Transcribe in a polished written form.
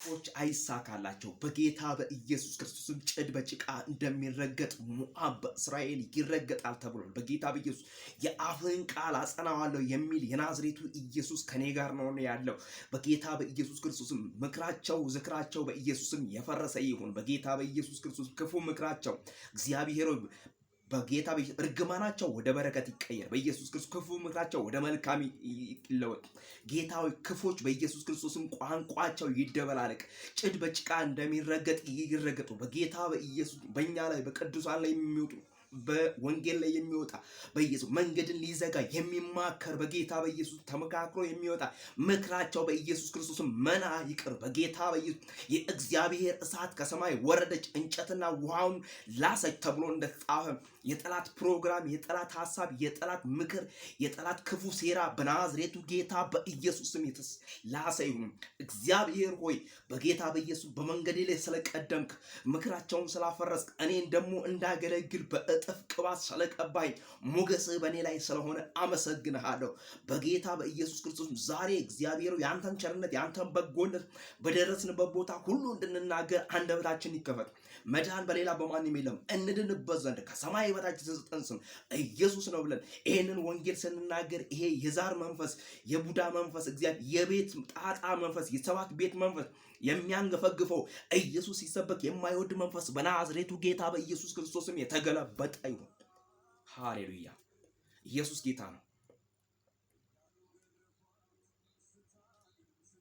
ክፎች አይሳካላቸው በጌታ በኢየሱስ ክርስቶስም ጭድ በጭቃ እንደሚረገጥ ሞዓብ በእስራኤል ይረገጣል ተብሏል። በጌታ በኢየሱስ የአፍህን ቃል አጸናዋለሁ የሚል የናዝሬቱ ኢየሱስ ከኔ ጋር ነው ያለው። በጌታ በኢየሱስ ክርስቶስም ምክራቸው ዝክራቸው በኢየሱስም የፈረሰ ይሁን። በጌታ በኢየሱስ ክርስቶስ ክፉ ምክራቸው እግዚአብሔር በጌታ እርግማናቸው ወደ በረከት ይቀየር። በኢየሱስ ክርስቶስ ክፉ ምክራቸው ወደ መልካም ይለወጥ። ጌታዊ ክፎች በኢየሱስ ክርስቶስም ቋንቋቸው ይደበላለቅ። ጭድ በጭቃ እንደሚረገጥ ይረገጡ። በጌታ በኢየሱስ በእኛ ላይ በቅዱሳን ላይ የሚወጡ በወንጌል ላይ የሚወጣ በኢየሱስ መንገድን ሊዘጋ የሚማከር በጌታ በኢየሱስ ተመካክሮ የሚወጣ ምክራቸው በኢየሱስ ክርስቶስ መና ይቅር። በጌታ በኢየሱስ የእግዚአብሔር እሳት ከሰማይ ወረደች እንጨትና ውሃውን ላሰች ተብሎ እንደተጻፈ የጠላት ፕሮግራም፣ የጠላት ሐሳብ፣ የጠላት ምክር፣ የጠላት ክፉ ሴራ በናዝሬቱ ጌታ በኢየሱስ ስም ላሰ ይሁን። እግዚአብሔር ሆይ በጌታ በኢየሱስ በመንገዴ ላይ ስለቀደምክ ምክራቸውን ስላፈረስክ እኔን ደግሞ እንዳገለግል እጥፍ ቅባት ስለቀባኝ ሞገስህ በእኔ ላይ ስለሆነ አመሰግንሃለሁ። በጌታ በኢየሱስ ክርስቶስ ዛሬ እግዚአብሔር ያንተን ቸርነት ያንተን በጎነት በደረስንበት ቦታ ሁሉ እንድንናገር አንደበታችን ይከፈት። መዳን በሌላ በማንም የለም። እንድንበት ዘንድ ከሰማይ በታች የተሰጠን ስም ኢየሱስ ነው ብለን ይሄንን ወንጌል ስንናገር ይሄ የዛር መንፈስ፣ የቡዳ መንፈስ፣ እግዚአብሔር የቤት ጣጣ መንፈስ፣ የሰባት ቤት መንፈስ የሚያንገፈግፈው ኢየሱስ ሲሰበክ የማይወድ መንፈስ በናዝሬቱ ጌታ በኢየሱስ ክርስቶስም የተገለበጠ ይሁን። ሃሌሉያ! ኢየሱስ ጌታ ነው።